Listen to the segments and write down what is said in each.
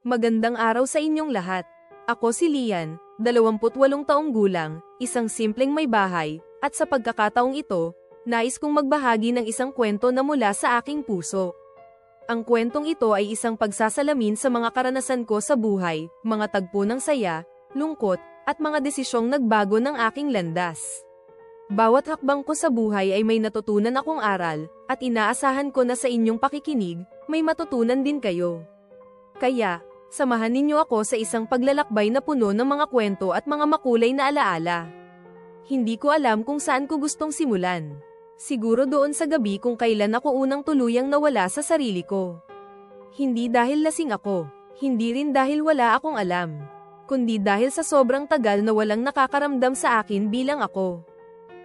Magandang araw sa inyong lahat. Ako si Lian, 28 taong gulang, isang simpleng may bahay, at sa pagkakataong ito, nais kong magbahagi ng isang kwento na mula sa aking puso. Ang kwentong ito ay isang pagsasalamin sa mga karanasan ko sa buhay, mga tagpo ng saya, lungkot, at mga desisyong nagbago ng aking landas. Bawat hakbang ko sa buhay ay may natutunan akong aral, at inaasahan ko na sa inyong pakikinig, may matutunan din kayo. Kaya, samahan ninyo ako sa isang paglalakbay na puno ng mga kwento at mga makulay na alaala. Hindi ko alam kung saan ko gustong simulan. Siguro doon sa gabi kung kailan ako unang tuluyang nawala sa sarili ko. Hindi dahil lasing ako, hindi rin dahil wala akong alam, kundi dahil sa sobrang tagal na walang nakakaramdam sa akin bilang ako.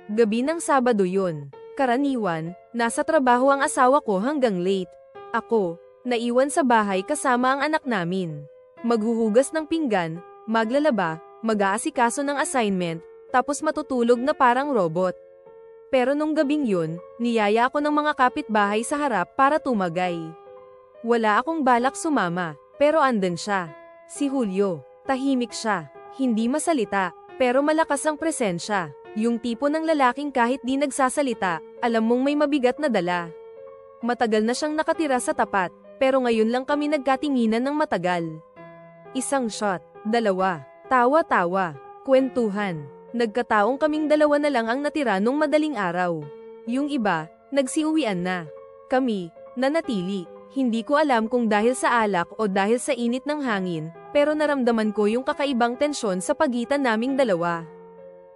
Gabi ng Sabado yun. Karaniwan, nasa trabaho ang asawa ko hanggang late. Ako, naiwan sa bahay kasama ang anak namin. Maghuhugas ng pinggan, maglalaba, mag-aasikaso ng assignment, tapos matutulog na parang robot. Pero nung gabing yun, niyaya ako ng mga kapitbahay sa harap para tumagay. Wala akong balak sumama, pero andun siya. Si Julio. Tahimik siya, hindi masalita, pero malakas ang presensya. Yung tipo ng lalaking kahit di nagsasalita, alam mong may mabigat na dala. Matagal na siyang nakatira sa tapat, pero ngayon lang kami nagkatinginan ng matagal. Isang shot, dalawa, tawa-tawa, kwentuhan. Nagkataong kaming dalawa na lang ang natira nung madaling araw. Yung iba, nagsiuwian na. Kami, nanatili. Hindi ko alam kung dahil sa alak o dahil sa init ng hangin, pero naramdaman ko yung kakaibang tensyon sa pagitan naming dalawa.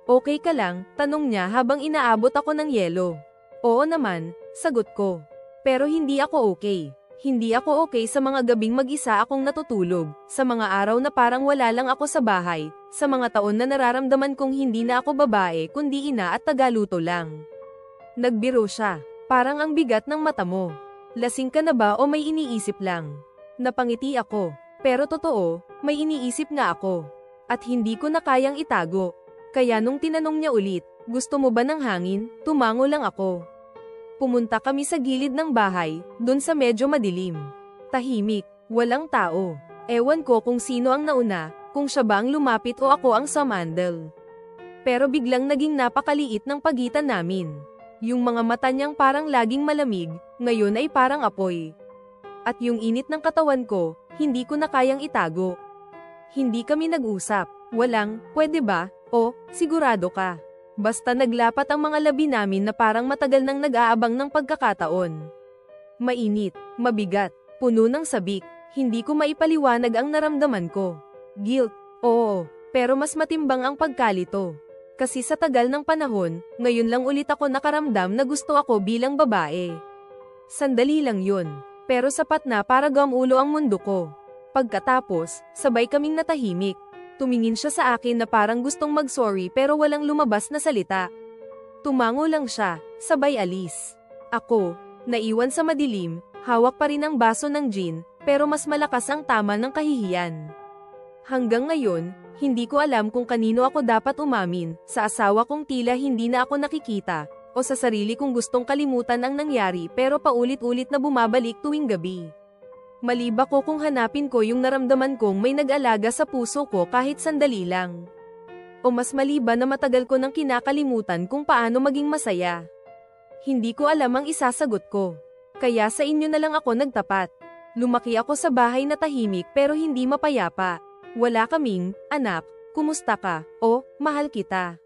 Okay ka lang? Tanong niya habang inaabot ako ng yelo. Oo naman, sagot ko. Pero hindi ako okay. Hindi ako okay sa mga gabing mag-isa akong natutulog, sa mga araw na parang wala lang ako sa bahay, sa mga taon na nararamdaman kong hindi na ako babae kundi ina at tagaluto lang. Nagbiro siya. Parang ang bigat ng mata mo. Lasing ka na ba o may iniisip lang? Napangiti ako. Pero totoo, may iniisip nga ako. At hindi ko na kayang itago. Kaya nung tinanong niya ulit, gusto mo ba ng hangin? Tumango lang ako. Pumunta kami sa gilid ng bahay, dun sa medyo madilim. Tahimik, walang tao. Ewan ko kung sino ang nauna, kung siya ba ang lumapit o ako ang sumandal. Pero biglang naging napakaliit ng pagitan namin. Yung mga mata niyang parang laging malamig, ngayon ay parang apoy. At yung init ng katawan ko, hindi ko na kayang itago. Hindi kami nag-usap, walang, pwede ba? O, sigurado ka. Basta naglapat ang mga labi namin na parang matagal nang nag-aabang ng pagkakataon. Mainit, mabigat, puno ng sabik, hindi ko maipaliwanag ang naramdaman ko. Guilt, oo, pero mas matimbang ang pagkalito. Kasi sa tagal ng panahon, ngayon lang ulit ako nakaramdam na gusto ako bilang babae. Sandali lang yun, pero sapat na para gamulo ang mundo ko. Pagkatapos, sabay kaming natahimik. Tumingin siya sa akin na parang gustong mag-sorry pero walang lumabas na salita. Tumango lang siya, sabay alis. Ako, naiwan sa madilim, hawak pa rin ang baso ng gin, pero mas malakas ang tama ng kahihiyan. Hanggang ngayon, hindi ko alam kung kanino ako dapat umamin, sa asawa kong tila hindi na ako nakikita, o sa sarili kong gustong kalimutan ang nangyari pero paulit-ulit na bumabalik tuwing gabi. Mali ba ko kung hanapin ko yung naramdaman kong may nag-alaga sa puso ko kahit sandali lang? O mas mali ba na matagal ko nang kinakalimutan kung paano maging masaya? Hindi ko alam ang isasagot ko. Kaya sa inyo na lang ako nagtapat. Lumaki ako sa bahay na tahimik pero hindi mapayapa. Wala kaming, anak, kumusta ka, o, mahal kita.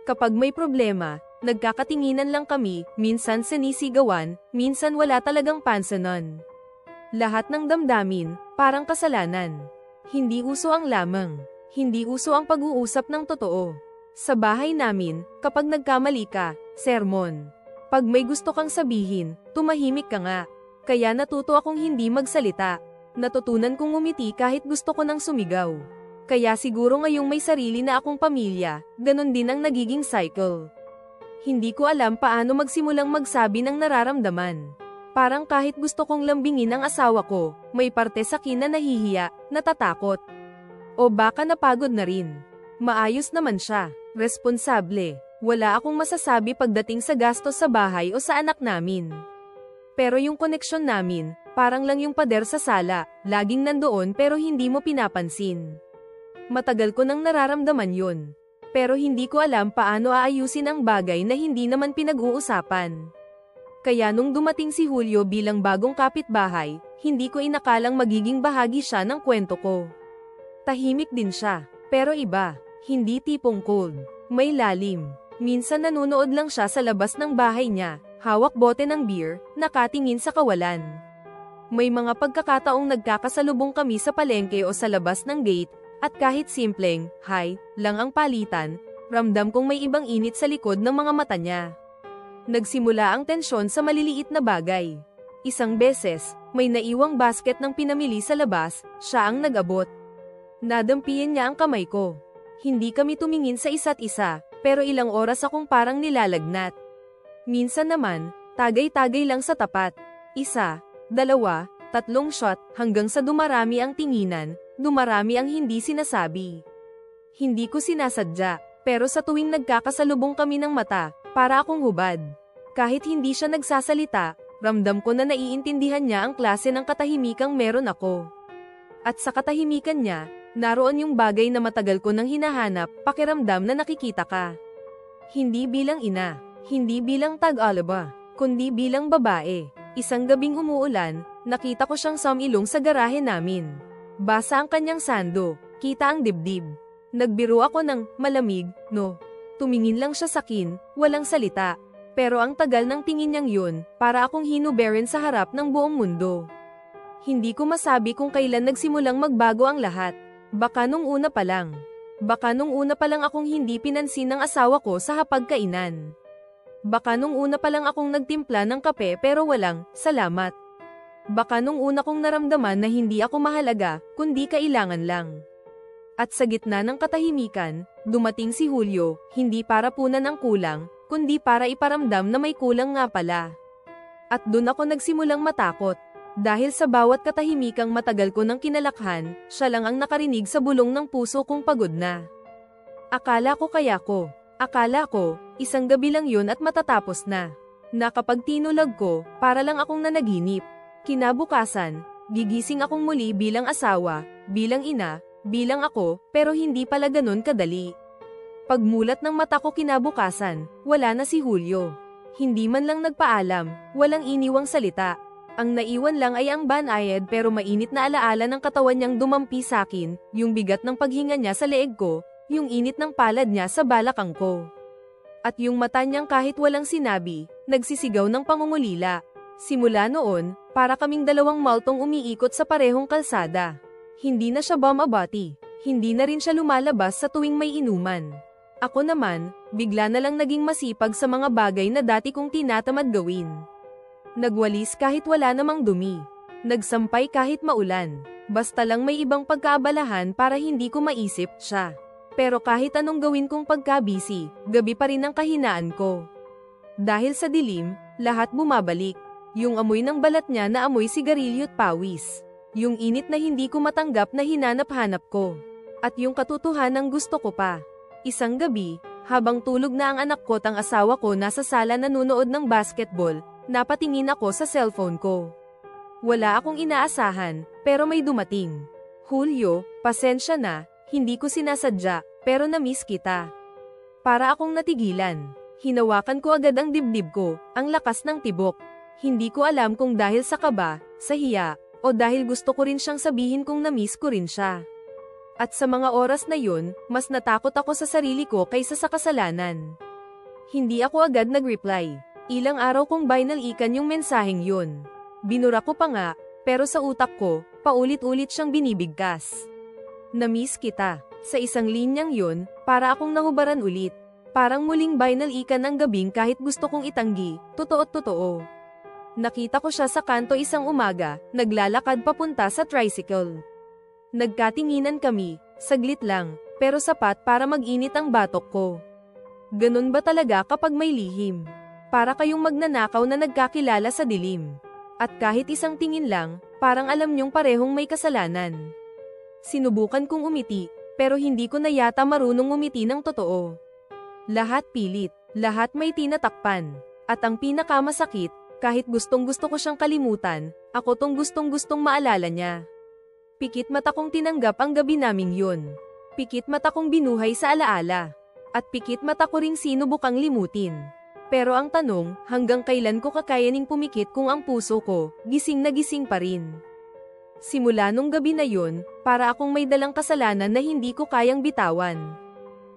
Kapag may problema, nagkakatinginan lang kami, minsan sinisigawan, minsan wala talagang pansanon. Lahat ng damdamin, parang kasalanan. Hindi uso ang lamang. Hindi uso ang pag-uusap ng totoo. Sa bahay namin, kapag nagkamali ka, sermon. Pag may gusto kang sabihin, tumahimik ka nga. Kaya natuto akong hindi magsalita. Natutunan kong ngumiti kahit gusto ko nang sumigaw. Kaya siguro ngayong may sarili na akong pamilya, ganun din ang nagiging cycle. Hindi ko alam paano magsimulang magsabi ng nararamdaman. Parang kahit gusto kong lambingin ang asawa ko, may parte sa akin na nahihiya, natatakot. O baka napagod na rin. Maayos naman siya, responsable. Wala akong masasabi pagdating sa gastos sa bahay o sa anak namin. Pero yung koneksyon namin, Parang lang yung pader sa sala, laging nandoon pero hindi mo pinapansin. Matagal ko nang nararamdaman yun. Pero hindi ko alam paano aayusin ang bagay na hindi naman pinag-uusapan. Kaya nung dumating si Julio bilang bagong kapitbahay, hindi ko inakalang magiging bahagi siya ng kwento ko. Tahimik din siya, pero iba, hindi tipong cold, may lalim. Minsan nanunood lang siya sa labas ng bahay niya, hawak bote ng beer, nakatingin sa kawalan. May mga pagkakataong nagkakasalubong kami sa palengke o sa labas ng gate, at kahit simpleng, hi, lang ang palitan, ramdam kong may ibang init sa likod ng mga mata niya. Nagsimula ang tensyon sa maliliit na bagay. Isang beses, may naiwang basket ng pinamili sa labas, siya ang nag-abot. Nadampian niya ang kamay ko. Hindi kami tumingin sa isa't isa, pero ilang oras akong parang nilalagnat. Minsan naman, tagay-tagay lang sa tapat. 1, 2, 3 shot, hanggang sa dumarami ang tinginan, dumarami ang hindi sinasabi. Hindi ko sinasadya, pero sa tuwing nagkakasalubong kami ng mata, para akong hubad. Kahit hindi siya nagsasalita, ramdam ko na naiintindihan niya ang klase ng katahimikang meron ako. At sa katahimikan niya, naroon yung bagay na matagal ko nang hinahanap, pakiramdam na nakikita ka. Hindi bilang ina, hindi bilang tag-alaba, kundi bilang babae. Isang gabing umuulan, nakita ko siyang sumilong sa garahe namin. Basa ang kanyang sando, kita ang dibdib. Nagbiro ako ng malamig, no? Tumingin lang siya sa akin, walang salita. Pero ang tagal ng tingin niyang yun, para akong hinuberin sa harap ng buong mundo. Hindi ko masabi kung kailan nagsimulang magbago ang lahat. Baka nung una pa lang. Baka nung una pa lang akong hindi pinansin ng asawa ko sa hapagkainan. Baka nung una pa lang akong nagtimpla ng kape pero walang, salamat. Baka nung una kong naramdaman na hindi ako mahalaga, kundi kailangan lang. At sa gitna ng katahimikan, dumating si Julio, hindi para punan ang kulang, kundi para iparamdam na may kulang nga pala. At dun ako nagsimulang matakot. Dahil sa bawat katahimikang matagal ko nang kinalakhan, siya lang ang nakarinig sa bulong ng puso kong pagod na. Akala ko, isang gabi lang yun at matatapos na. Na kapag tinulag ko, para lang akong nanaginip. Kinabukasan, gigising akong muli bilang asawa, bilang ina, bilang ako, pero hindi pala ganun kadali. Pagmulat ng mata ko kinabukasan, wala na si Julio. Hindi man lang nagpaalam, walang iniwang salita. Ang naiwan lang ay ang banayad pero mainit na alaala ng katawan niyang dumampi sa akin, yung bigat ng paghinga niya sa leeg ko, yung init ng palad niya sa balakang ko. At yung mata niyang kahit walang sinabi, nagsisigaw ng pangungulila. Simula noon, para kaming dalawang multong umiikot sa parehong kalsada. Hindi na siya bumabati, hindi na rin siya lumalabas sa tuwing may inuman. Ako naman, bigla na lang naging masipag sa mga bagay na dati kong tinatamad gawin. Nagwalis kahit wala namang dumi. Nagsampay kahit maulan. Basta lang may ibang pagkaabalahan para hindi ko maisip siya. Pero kahit anong gawin kong pagkabisi, gabi pa rin ang kahinaan ko. Dahil sa dilim, lahat bumabalik. Yung amoy ng balat niya na amoy sigarilyo at pawis. Yung init na hindi ko matanggap na hinanap-hanap ko. At yung katotohanan gusto ko pa. Isang gabi, habang tulog na ang anak ko at ang asawa ko nasa sala nanunood ng basketball, napatingin ako sa cellphone ko. Wala akong inaasahan, pero may dumating. Julio, pasensya na, hindi ko sinasadya, pero na-miss kita. Para akong natigilan. Hinawakan ko agad ang dibdib ko, ang lakas ng tibok. Hindi ko alam kung dahil sa kaba, sa hiya, o dahil gusto ko rin siyang sabihin kung na-miss ko rin siya. At sa mga oras na yun, mas natakot ako sa sarili ko kaysa sa kasalanan. Hindi ako agad nag-reply. Ilang araw kong binalikan yung mensaheng yun. Binura ko pa nga, pero sa utak ko, paulit-ulit siyang binibigkas. Na-miss kita. Sa isang linyang yun, para akong nahubaran ulit. Parang muling binalikan ng gabing kahit gusto kong itanggi, totoo. Nakita ko siya sa kanto isang umaga, naglalakad papunta sa tricycle. Nagkatinginan kami, saglit lang, pero sapat para mag-init ang batok ko. Ganun ba talaga kapag may lihim? Para kayong magnanakaw na nagkakilala sa dilim. At kahit isang tingin lang, parang alam niyong parehong may kasalanan. Sinubukan kong umiti, pero hindi ko na yata marunong umiti ng totoo. Lahat pilit, lahat may tinatakpan. At ang pinakamasakit, kahit gustong-gusto ko siyang kalimutan, Ako tong gustong-gustong maalala niya. Pikit mata kong tinanggap ang gabi naming yun. Pikit mata kong binuhay sa alaala. At pikit mata ko ring sinubukang limutin. Pero ang tanong, hanggang kailan ko kakayaning pumikit kung ang puso ko, gising na gising pa rin. Simula nung gabi na yun, para akong may dalang kasalanan na hindi ko kayang bitawan.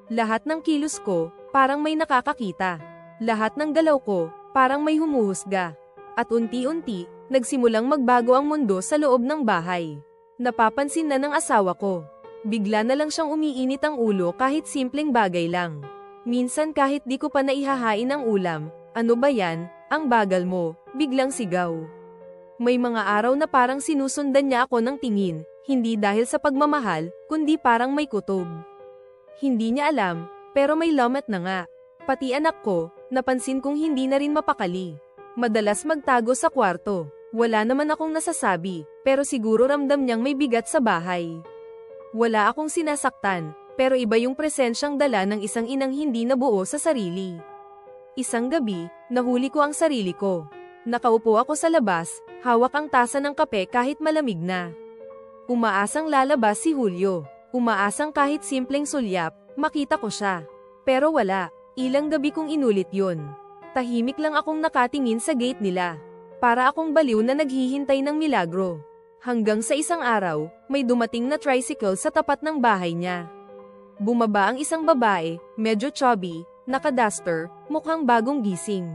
Lahat ng kilos ko, parang may nakakakita. Lahat ng galaw ko, parang may humuhusga. At unti-unti, nagsimulang magbago ang mundo sa loob ng bahay. Napapansin na ng asawa ko. Bigla na lang siyang umiinit ang ulo kahit simpleng bagay lang. Minsan kahit di ko pa naihahain ang ulam, ano ba yan, ang bagal mo, biglang sigaw. May mga araw na parang sinusundan niya ako ng tingin, hindi dahil sa pagmamahal, kundi parang may kutob. Hindi niya alam, pero may lamat na nga. Pati anak ko, napansin kong hindi na rin mapakali. Madalas magtago sa kwarto. Wala naman akong nasasabi, pero siguro ramdam niyang may bigat sa bahay. Wala akong sinasaktan, pero iba yung presensyang dala ng isang inang hindi nabuo sa sarili. Isang gabi, nahuli ko ang sarili ko. Nakaupo ako sa labas, hawak ang tasa ng kape kahit malamig na. Umaasang lalabas si Julio. Umaasang kahit simpleng sulyap, makita ko siya. Pero wala, ilang gabi kong inulit yun. Tahimik lang akong nakatingin sa gate nila. Para akong baliw na naghihintay ng milagro. Hanggang sa isang araw, may dumating na tricycle sa tapat ng bahay niya. Bumaba ang isang babae, medyo chubby, naka-duster, mukhang bagong gising.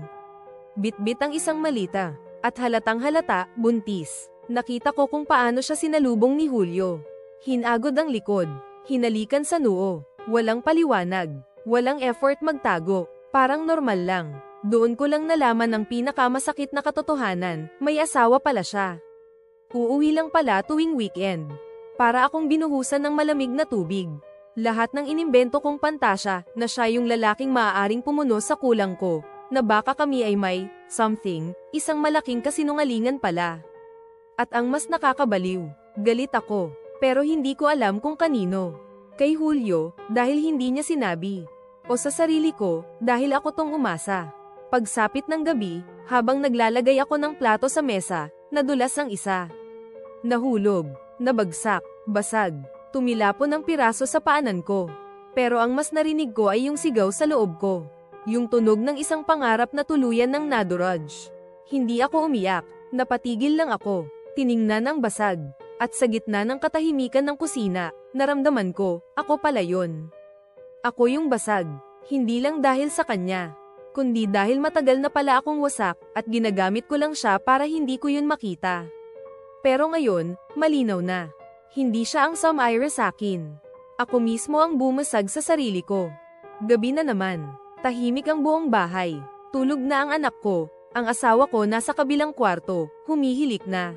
Bitbit ang isang malita, at halatang halata, buntis. Nakita ko kung paano siya sinalubong ni Julio. Hinagod ang likod, hinalikan sa noo, walang paliwanag, walang effort magtago, parang normal lang. Doon ko lang nalaman ang pinakamasakit na katotohanan, may asawa pala siya. Uuwi lang pala tuwing weekend. Para akong binuhusan ng malamig na tubig. Lahat ng inimbento kong pantasya na siya yung lalaking maaaring pumuno sa kulang ko, na baka kami ay may something, isang malaking kasinungalingan pala. At ang mas nakakabaliw, galit ako, pero hindi ko alam kung kanino. Kay Julio, dahil hindi niya sinabi. O sa sarili ko, dahil ako tong umasa. Pagsapit ng gabi, habang naglalagay ako ng plato sa mesa, nadulas ang isa. Nahulog, nabagsak, basag, tumilapon ang piraso sa paanan ko. Pero ang mas narinig ko ay yung sigaw sa loob ko. Yung tunog ng isang pangarap na tuluyan ng naduraj. Hindi ako umiyak, napatigil lang ako, tiningnan ang basag. At sa gitna ng katahimikan ng kusina, naramdaman ko, ako pala yun. Ako yung basag, hindi lang dahil sa kanya, kundi dahil matagal na pala akong wasak at ginagamit ko lang siya para hindi ko yun makita. Pero ngayon, malinaw na. Hindi siya ang sumire sa akin. Ako mismo ang bumasag sa sarili ko. Gabi na naman. Tahimik ang buong bahay. Tulog na ang anak ko. Ang asawa ko nasa kabilang kwarto, humihilik na.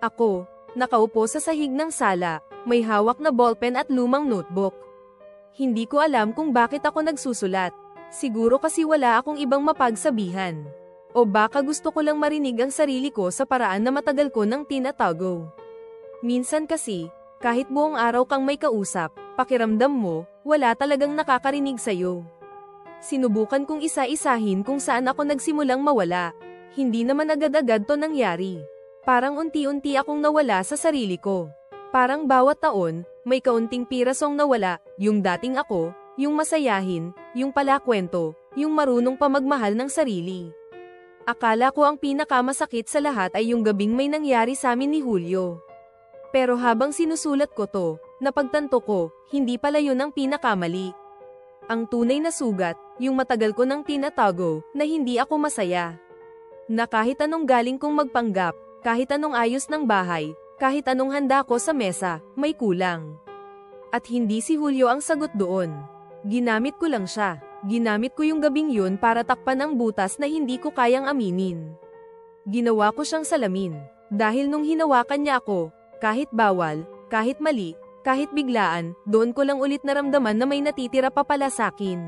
Ako, nakaupo sa sahig ng sala, may hawak na ballpen at lumang notebook. Hindi ko alam kung bakit ako nagsusulat. Siguro kasi wala akong ibang mapagsabihan. O baka gusto ko lang marinig ang sarili ko sa paraan na matagal ko nang tinatago. Minsan kasi, kahit buong araw kang may kausap, pakiramdam mo, wala talagang nakakarinig sa'yo. Sinubukan kong isa-isahin kung saan ako nagsimulang mawala. Hindi naman agad-agad to nangyari. Parang unti-unti akong nawala sa sarili ko. Parang bawat taon, may kaunting pirasong nawala, yung dating ako, yung masayahin, yung palakwento, yung marunong pa magmahal ng sarili. Akala ko ang pinakamasakit sa lahat ay yung gabing may nangyari sa amin ni Julio. Pero habang sinusulat ko to, napagtanto ko, hindi pala yun ang pinakamali. Ang tunay na sugat, yung matagal ko nang tinatago, na hindi ako masaya. Na kahit anong galing kong magpanggap, kahit anong ayos ng bahay, kahit anong handa ko sa mesa, may kulang. At hindi si Julio ang sagot doon. Ginamit ko lang siya. Ginamit ko yung gabing yun para takpan ang butas na hindi ko kayang aminin. Ginawa ko siyang salamin. Dahil nung hinawakan niya ako, kahit bawal, kahit mali, kahit biglaan, doon ko lang ulit naramdaman na may natitira pa pala sakin.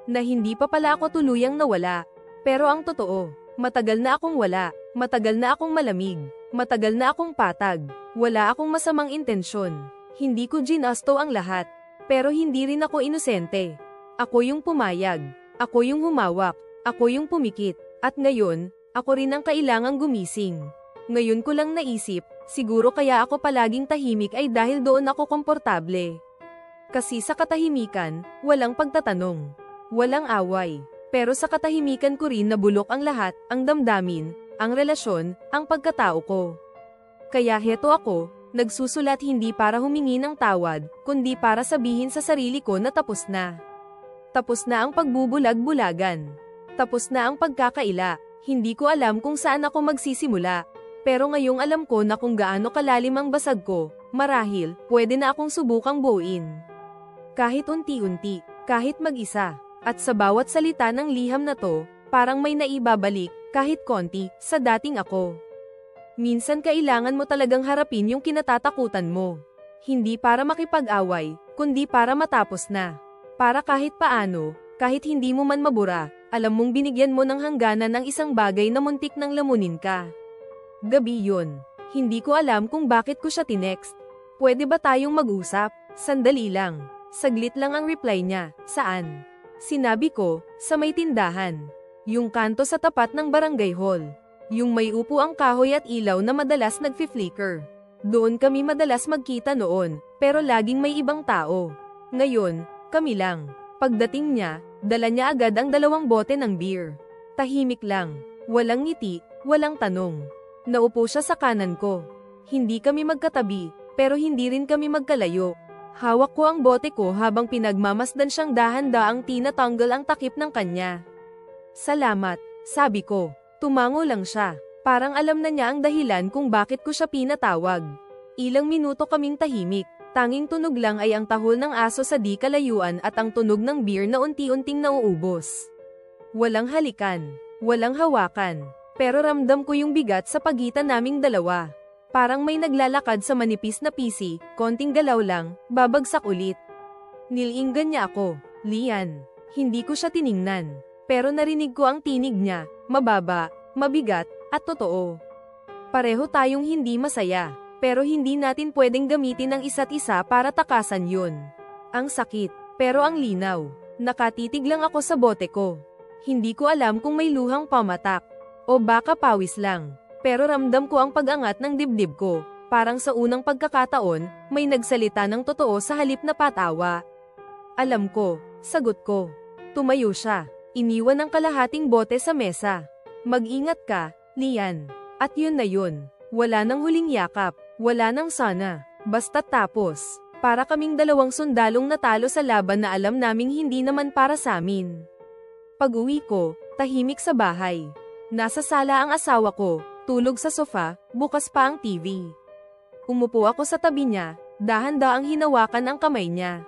Na hindi pa pala ako tuluyang nawala. Pero ang totoo, matagal na akong wala, matagal na akong malamig, matagal na akong patag, wala akong masamang intensyon. Hindi ko ginasto ang lahat. Pero hindi rin ako inosente. Ako yung pumayag, ako yung humawak, ako yung pumikit, at ngayon, ako rin ang kailangang gumising. Ngayon ko lang naisip, siguro kaya ako palaging tahimik ay dahil doon ako komportable. Kasi sa katahimikan, walang pagtatanong. Walang away. Pero sa katahimikan ko rin nabulok ang lahat, ang damdamin, ang relasyon, ang pagkatao ko. Kaya heto ako, nagsusulat hindi para humingi ng tawad, kundi para sabihin sa sarili ko na tapos na. Tapos na ang pagbubulag-bulagan. Tapos na ang pagkakaila. Hindi ko alam kung saan ako magsisimula. Pero ngayong alam ko na kung gaano kalalim ang basag ko, marahil, pwede na akong subukang buuin. Kahit unti-unti, kahit mag-isa, at sa bawat salita ng liham na to, parang may naibabalik, kahit konti, sa dating ako. Minsan kailangan mo talagang harapin yung kinatatakutan mo. Hindi para makipag-away, kundi para matapos na. Para kahit paano, kahit hindi mo man mabura, alam mong binigyan mo ng hangganan ng isang bagay na muntik nang lamunin ka. Gabi yun. Hindi ko alam kung bakit ko siya tinext. Pwede ba tayong mag-usap? Sandali lang. Saglit lang ang reply niya. Saan? Sinabi ko, sa may tindahan. Yung kanto sa tapat ng barangay hall. Yung may upo ang kahoy at ilaw na madalas nagfi-flicker. Doon kami madalas magkita noon, pero laging may ibang tao. Ngayon, kami lang. Pagdating niya, dala niya agad ang 2 bote ng beer. Tahimik lang. Walang ngiti, walang tanong. Naupo siya sa kanan ko. Hindi kami magkatabi, pero hindi rin kami magkalayo. Hawak ko ang bote ko habang pinagmamasdan siyang dahan-daang tinatanggal ang takip ng kanya. Salamat, sabi ko. Tumango lang siya. Parang alam na niya ang dahilan kung bakit ko siya pinatawag. Ilang minuto kaming tahimik. Tanging tunog lang ay ang tahol ng aso sa di kalayuan at ang tunog ng beer na unti-unting nauubos. Walang halikan. Walang hawakan. Pero ramdam ko yung bigat sa pagitan naming dalawa. Parang may naglalakad sa manipis na PC, konting galaw lang, babagsak ulit. Nilinggan niya ako. Lian. Hindi ko siya tiningnan. Pero narinig ko ang tinig niya, mababa, mabigat, at totoo. Pareho tayong hindi masaya, pero hindi natin pwedeng gamitin ang isa't isa para takasan yun. Ang sakit, pero ang linaw. Nakatitig lang ako sa bote ko. Hindi ko alam kung may luhang pamatak, o baka pawis lang. Pero ramdam ko ang pag-angat ng dibdib ko, parang sa unang pagkakataon, may nagsalita ng totoo sa halip na patawa. Alam ko, sagot ko. Tumayo siya, iniwan ang kalahating bote sa mesa. Mag-ingat ka, Lian. At yun na yun, wala nang huling yakap, wala nang sana, basta tapos. Para kaming 2 sundalong natalo sa laban na alam naming hindi naman para sa amin. Pag-uwi ko, tahimik sa bahay. Nasa sala ang asawa ko, tulog sa sofa, bukas pa ang TV. Umupo ako sa tabi niya, dahan-daang hinawakan ang kamay niya.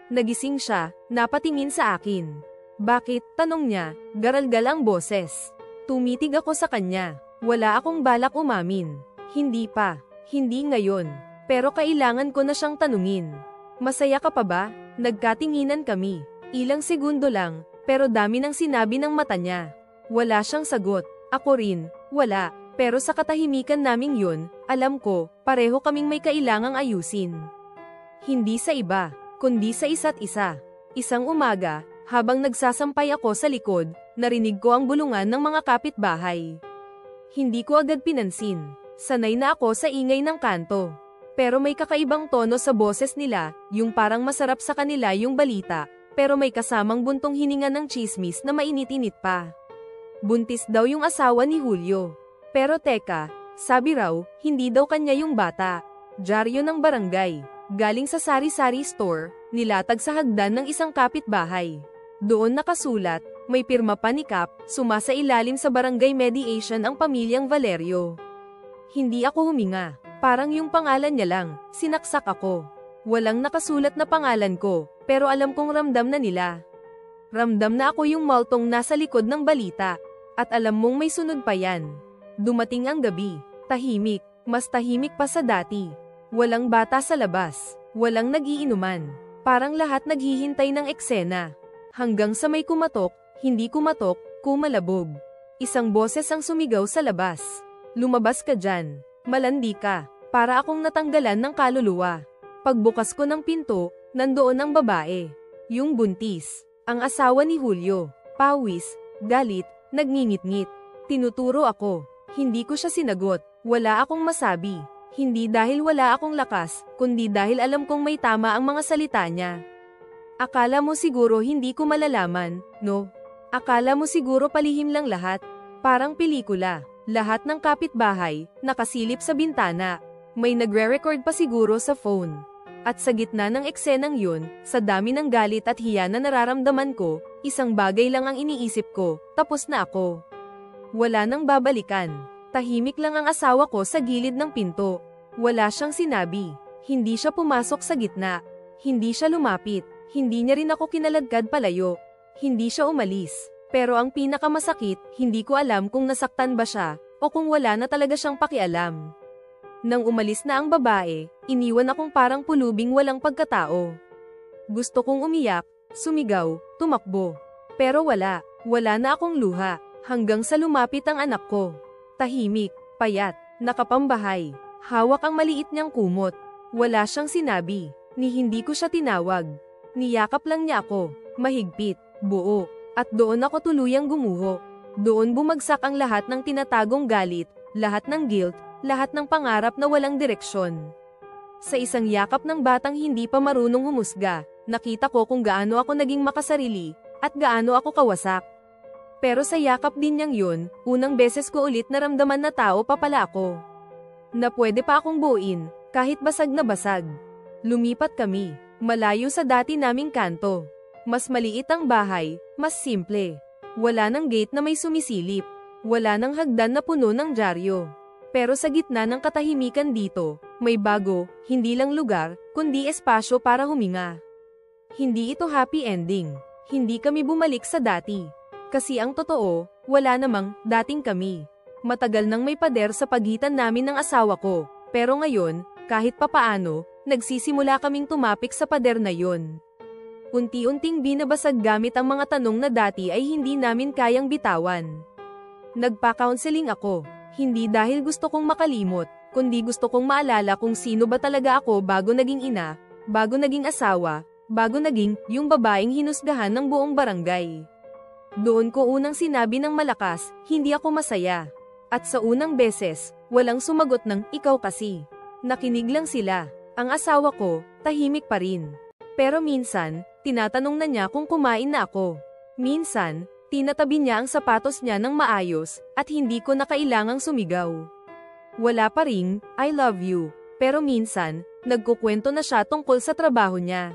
Nagising siya, napatingin sa akin. Bakit? Tanong niya, garalgal ang boses. Tumitig ako sa kanya. Wala akong balak umamin. Hindi pa. Hindi ngayon. Pero kailangan ko na siyang tanungin. Masaya ka pa ba? Nagkatinginan kami. Ilang segundo lang, pero dami ng sinabi ng mata niya. Wala siyang sagot. Ako rin, wala. Pero sa katahimikan naming yun, alam ko, pareho kaming may kailangang ayusin. Hindi sa iba, kundi sa isa't isa. Isang umaga, habang nagsasampay ako sa likod, narinig ko ang bulungan ng mga kapitbahay. Hindi ko agad pinansin. Sanay na ako sa ingay ng kanto. Pero may kakaibang tono sa boses nila, yung parang masarap sa kanila yung balita, pero may kasamang buntong hininga ng chismis na mainit-init pa. Buntis daw yung asawa ni Julio. Pero teka, sabi raw, hindi daw kanya yung bata. Dyaryo ng barangay. Galing sa sari-sari store, nilatag sa hagdan ng isang kapitbahay. Doon nakasulat, may pirma pa ni Kap, sumasailalim sa barangay mediation ang pamilyang Valerio. Hindi ako huminga. Parang yung pangalan niya lang, sinaksak ako. Walang nakasulat na pangalan ko, pero alam kong ramdam na nila. Ramdam na ako yung multong nasa likod ng balita. At alam mong may sunod pa yan. Dumating ang gabi, tahimik, mas tahimik pa sa dati. Walang bata sa labas, walang nagiinuman. Parang lahat naghihintay ng eksena. Hanggang sa may kumatok, hindi kumatok, kumalabog. Isang boses ang sumigaw sa labas. Lumabas ka dyan, malandi ka, para akong natanggalan ng kaluluwa. Pagbukas ko ng pinto, nandoon ang babae. Yung buntis, ang asawa ni Julio. Pawis, galit, nagngingit-ngit. Tinuturo ako. Hindi ko siya sinagot. Wala akong masabi. Hindi dahil wala akong lakas, kundi dahil alam kong may tama ang mga salita niya. Akala mo siguro hindi ko malalaman, no? Akala mo siguro palihim lang lahat. Parang pelikula. Lahat ng kapitbahay, nakasilip sa bintana. May nagre-record pa siguro sa phone. At sa gitna ng eksenang yun, sa dami ng galit at hiya na nararamdaman ko, isang bagay lang ang iniisip ko, tapos na ako. Wala nang babalikan. Tahimik lang ang asawa ko sa gilid ng pinto. Wala siyang sinabi. Hindi siya pumasok sa gitna. Hindi siya lumapit. Hindi niya rin ako kinaladkad palayo. Hindi siya umalis. Pero ang pinakamasakit, hindi ko alam kung nasaktan ba siya, o kung wala na talaga siyang pakialam. Nang umalis na ang babae, iniwan akong parang pulubing walang pagkatao. Gusto kong umiyak, sumigaw, tumakbo. Pero wala na akong luha, hanggang sa lumapit ang anak ko. Tahimik, payat, nakapambahay, hawak ang maliit niyang kumot. Wala siyang sinabi, ni hindi ko siya tinawag. Niyakap lang niya ako, mahigpit, buo, at doon ako tuluyang gumuho. Doon bumagsak ang lahat ng tinatagong galit, lahat ng guilt, lahat ng pangarap na walang direksyon. Sa isang yakap ng batang hindi pa marunong humusga, nakita ko kung gaano ako naging makasarili, at gaano ako kawasak. Pero sa yakap din niyang yun, unang beses ko ulit naramdaman na tao pa pala ako. Na pwede pa akong buuin, kahit basag na basag. Lumipat kami, malayo sa dati naming kanto. Mas maliit ang bahay, mas simple. Wala nang gate na may sumisilip. Wala nang hagdan na puno ng dyaryo. Pero sa gitna ng katahimikan dito, may bago, hindi lang lugar, kundi espasyo para huminga. Hindi ito happy ending. Hindi kami bumalik sa dati. Kasi ang totoo, wala namang dating kami. Matagal nang may pader sa pagitan namin ng asawa ko, pero ngayon, kahit papaano, nagsisimula kaming tumapik sa pader na yon. Unti-unting binabasag gamit ang mga tanong na dati ay hindi namin kayang bitawan. Nagpa-counseling ako. Hindi dahil gusto kong makalimot, kundi gusto kong maalala kung sino ba talaga ako bago naging ina, bago naging asawa, bago naging yung babaeng hinusgahan ng buong barangay. Doon ko unang sinabi ng malakas, hindi ako masaya. At sa unang beses, walang sumagot ng ikaw kasi. Nakinig lang sila. Ang asawa ko, tahimik pa rin. Pero minsan, tinatanong na niya kung kumain na ako. Minsan, tinatabi niya ang sapatos niya ng maayos, at hindi ko na kailangang sumigaw. Wala pa ring, I love you, pero minsan, nagkukwento na siya tungkol sa trabaho niya.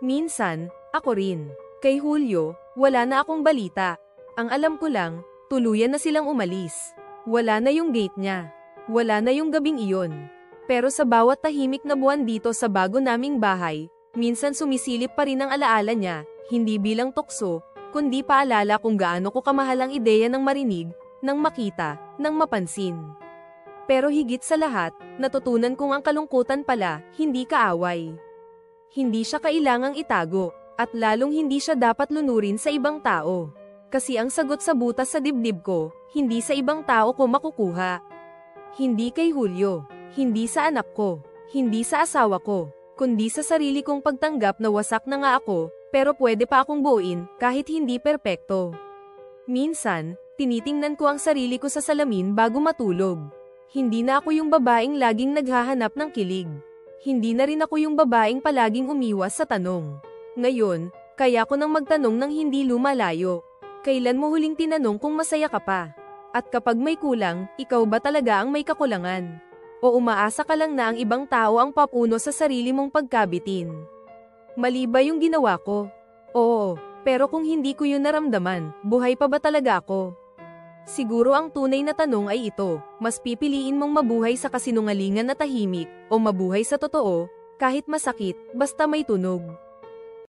Minsan, ako rin. Kay Julio, wala na akong balita. Ang alam ko lang, tuluyan na silang umalis. Wala na yung gate niya. Wala na yung gabing iyon. Pero sa bawat tahimik na buwan dito sa bago naming bahay, minsan sumisilip pa rin ang alaala niya, hindi bilang tukso, kundi paalala kung gaano ko kamahal ang ideya ng marinig, ng makita, ng mapansin. Pero higit sa lahat, natutunan kong ang kalungkutan pala, hindi kaaway. Hindi siya kailangang itago, at lalong hindi siya dapat lunurin sa ibang tao. Kasi ang sagot sa butas sa dibdib ko, hindi sa ibang tao ko makukuha. Hindi kay Julio, hindi sa anak ko, hindi sa asawa ko, kundi sa sarili kong pagtanggap na wasak na nga ako, pero pwede pa akong buuin, kahit hindi perpekto. Minsan, tinitingnan ko ang sarili ko sa salamin bago matulog. Hindi na ako yung babaeng laging naghahanap ng kilig. Hindi na rin ako yung babaeng palaging umiwas sa tanong. Ngayon, kaya ko nang magtanong ng hindi lumalayo. Kailan mo huling tinanong kung masaya ka pa? At kapag may kulang, ikaw ba talaga ang may kakulangan? O umaasa ka lang na ang ibang tao ang papuno sa sarili mong pagkabitin? Mali ba yung ginawa ko? Oo, pero kung hindi ko yun naramdaman, buhay pa ba talaga ako? Siguro ang tunay na tanong ay ito, mas pipiliin mong mabuhay sa kasinungalingan na tahimik, o mabuhay sa totoo, kahit masakit, basta may tunog.